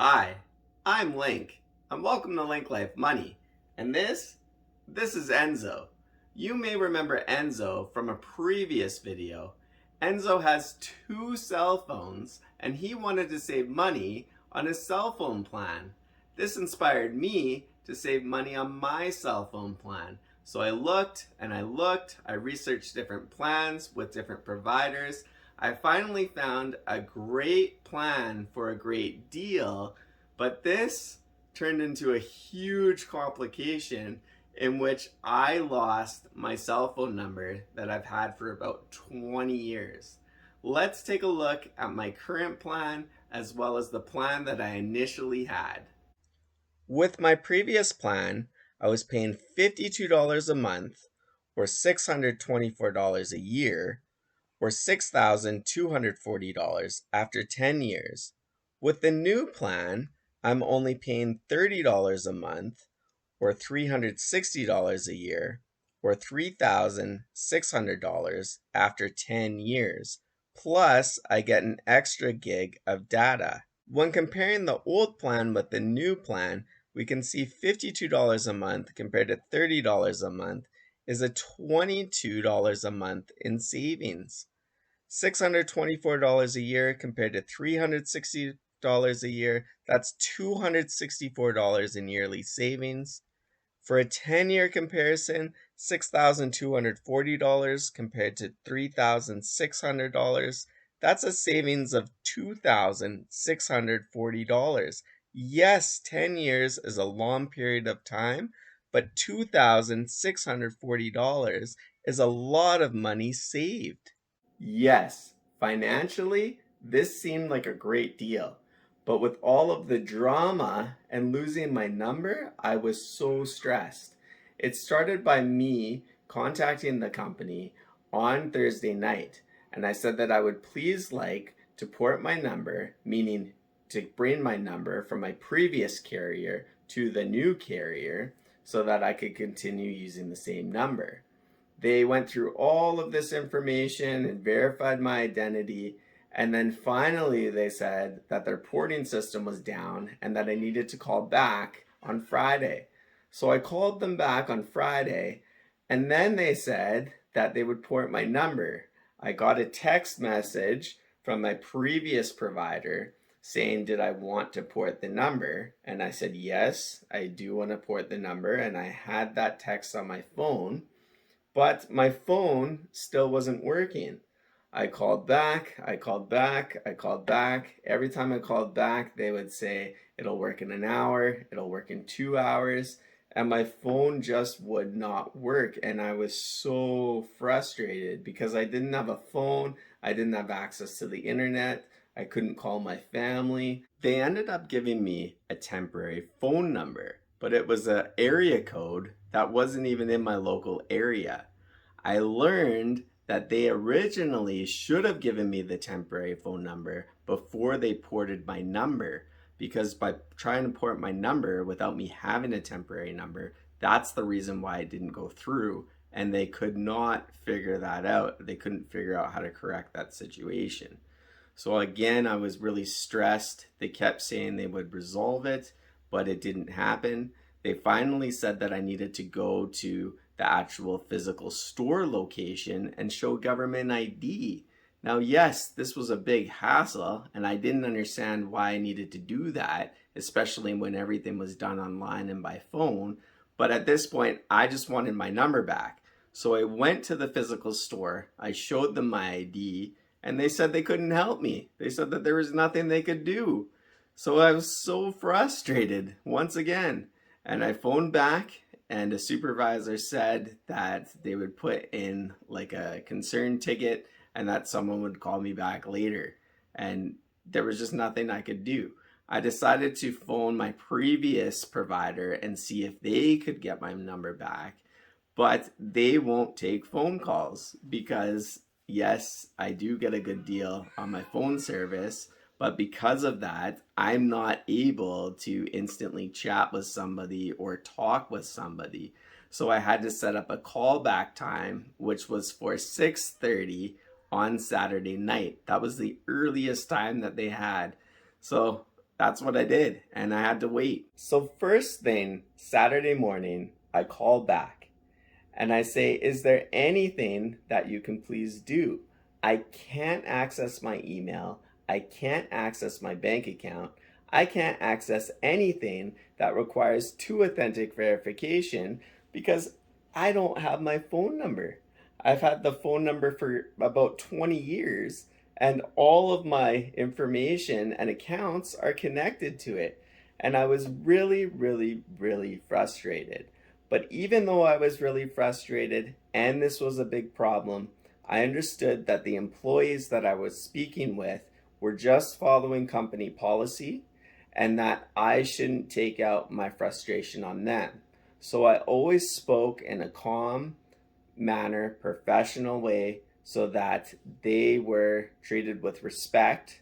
Hi, I'm Link, and welcome to Link Life Money. And this is Enzo. You may remember Enzo from a previous video. Enzo has two cell phones, and he wanted to save money on his cell phone plan. This inspired me to save money on my cell phone plan. So I looked and I looked, I researched different plans with different providers. I finally found a great plan for a great deal, but this turned into a huge complication in which I lost my cell phone number that I've had for about 20 years. Let's take a look at my current plan as well as the plan that I initially had. With my previous plan, I was paying $52 a month or $624 a year or $6,240 after 10 years. With the new plan, I'm only paying $30 a month or $360 a year or $3,600 after 10 years. Plus, I get an extra gig of data. When comparing the old plan with the new plan, we can see $52 a month compared to $30 a month is a $22 a month in savings. $624 a year compared to $360 a year, that's $264 in yearly savings. For a 10-year comparison, $6,240 compared to $3,600, that's a savings of $2,640. Yes, 10 years is a long period of time, but $2,640 is a lot of money saved. Yes, financially, this seemed like a great deal. But with all of the drama and losing my number, I was so stressed. It started by me contacting the company on Thursday night, and I said that I would please like to port my number, meaning to bring my number from my previous carrier to the new carrier so that I could continue using the same number. They went through all of this information and verified my identity. And then finally, they said that their porting system was down and that I needed to call back on Friday. So I called them back on Friday, and then they said that they would port my number. I got a text message from my previous provider saying, did I want to port the number? And I said, yes, I do want to port the number. And I had that text on my phone. But my phone still wasn't working. I called back, I called back, I called back. Every time I called back, they would say, it'll work in an hour, it'll work in 2 hours. And my phone just would not work. And I was so frustrated because I didn't have a phone, I didn't have access to the internet, I couldn't call my family. They ended up giving me a temporary phone number, but it was an area code that wasn't even in my local area. I learned that they originally should have given me the temporary phone number before they ported my number, because by trying to port my number without me having a temporary number, that's the reason why it didn't go through, and they could not figure that out. They couldn't figure out how to correct that situation. So again, I was really stressed. They kept saying they would resolve it, but it didn't happen. They finally said that I needed to go to the actual physical store location and show government ID. Now, yes, this was a big hassle, and I didn't understand why I needed to do that, especially when everything was done online and by phone. But at this point, I just wanted my number back. So I went to the physical store, I showed them my ID, and they said they couldn't help me. They said that there was nothing they could do. So I was so frustrated once again. And I phoned back, and a supervisor said that they would put in like a concern ticket and that someone would call me back later. And there was just nothing I could do. I decided to phone my previous provider and see if they could get my number back, but they won't take phone calls because, yes, I do get a good deal on my phone service, but because of that, I'm not able to instantly chat with somebody or talk with somebody. So I had to set up a callback time, which was for 6:30 on Saturday night. That was the earliest time that they had. So That's what I did, and I had to wait. So first thing, Saturday morning, I call back and I say, is there anything that you can please do? I can't access my email. I can't access my bank account. I can't access anything that requires two authentic verification because I don't have my phone number. I've had the phone number for about 20 years and all of my information and accounts are connected to it. And I was really, really, really frustrated. But even though I was really frustrated and this was a big problem, I understood that the employees that I was speaking with were just following company policy and that I shouldn't take out my frustration on them. So I always spoke in a calm manner, professional way, so that they were treated with respect.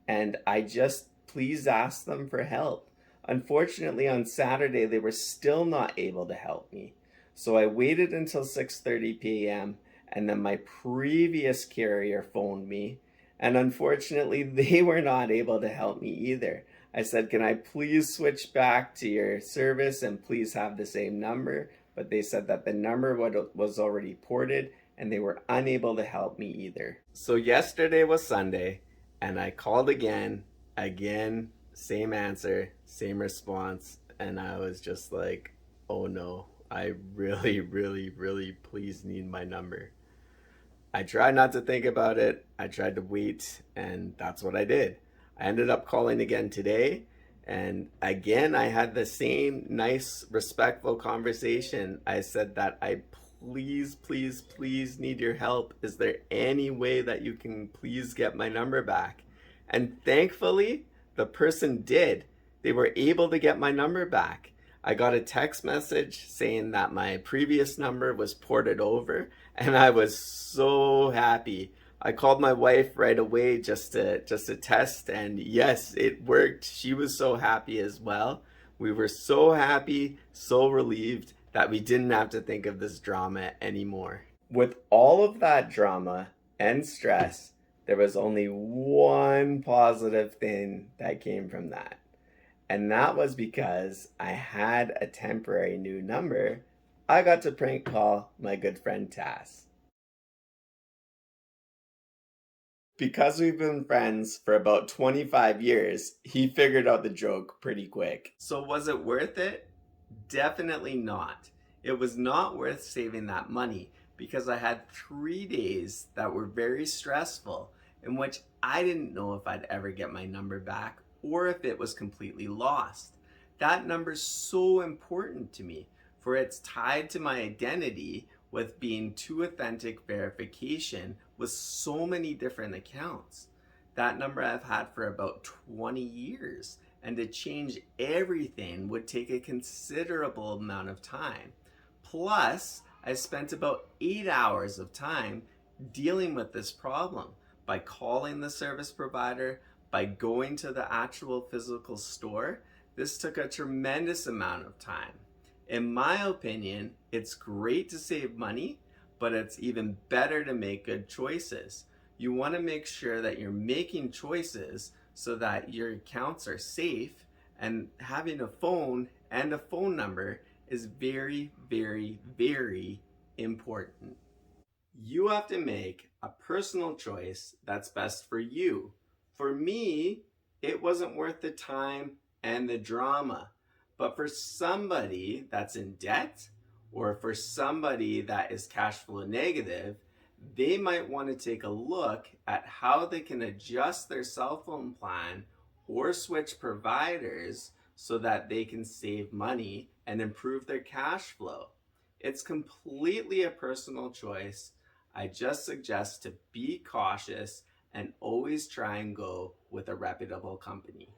And I just please asked them for help. Unfortunately, on Saturday, they were still not able to help me. So I waited until 6:30 p.m. and then my previous carrier phoned me. And unfortunately, they were not able to help me either. I said, can I please switch back to your service and please have the same number? But they said that the number was already ported and they were unable to help me either. So yesterday was Sunday and I called again, same answer, same response. And I was just like, oh no, I really, really, really please need my number. I tried not to think about it. I tried to wait, and that's what I did. I ended up calling again today, and again, I had the same nice, respectful conversation. I said that I please, please, please need your help. Is there any way that you can please get my number back? And thankfully, the person did. They were able to get my number back. I got a text message saying that my previous number was ported over, and I was so happy. I called my wife right away just to test, and yes, it worked. She was so happy as well. We were so happy, so relieved that we didn't have to think of this drama anymore. With all of that drama and stress, there was only one positive thing that came from that. And that was because I had a temporary new number. I got to prank call my good friend Tass. Because we've been friends for about 25 years, he figured out the joke pretty quick. So was it worth it? Definitely not. It was not worth saving that money because I had 3 days that were very stressful in which I didn't know if I'd ever get my number back or if it was completely lost. That number's so important to me for it's tied to my identity with being two authentic verification with so many different accounts. That number I've had for about 20 years, and to change everything would take a considerable amount of time. Plus, I spent about 8 hours of time dealing with this problem by calling the service provider, by going to the actual physical store. This took a tremendous amount of time. In my opinion, it's great to save money, but it's even better to make good choices. You want to make sure that you're making choices so that your accounts are safe, and having a phone and a phone number is very, very, very important. You have to make a personal choice that's best for you. For me, it wasn't worth the time and the drama. But for somebody that's in debt or for somebody that is cash flow negative, they might want to take a look at how they can adjust their cell phone plan or switch providers so that they can save money and improve their cash flow. It's completely a personal choice. I just suggest to be cautious and always try and go with a reputable company.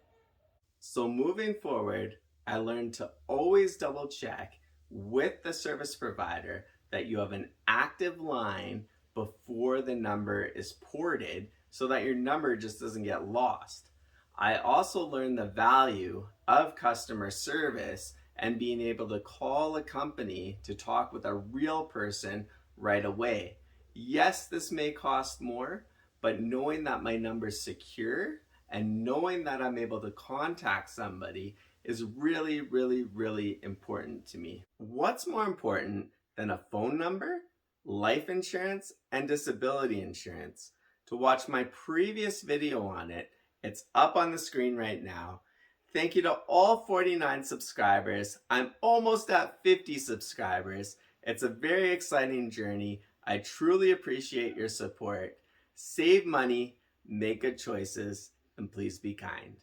So moving forward, I learned to always double check with the service provider that you have an active line before the number is ported so that your number just doesn't get lost. I also learned the value of customer service and being able to call a company to talk with a real person right away. Yes, this may cost more, but knowing that my number's secure And knowing that I'm able to contact somebody is really, really, really important to me. What's more important than a phone number, life insurance, and disability insurance? To watch my previous video on it, it's up on the screen right now. Thank you to all 49 subscribers. I'm almost at 50 subscribers. It's a very exciting journey. I truly appreciate your support. Save money, make good choices, and please be kind.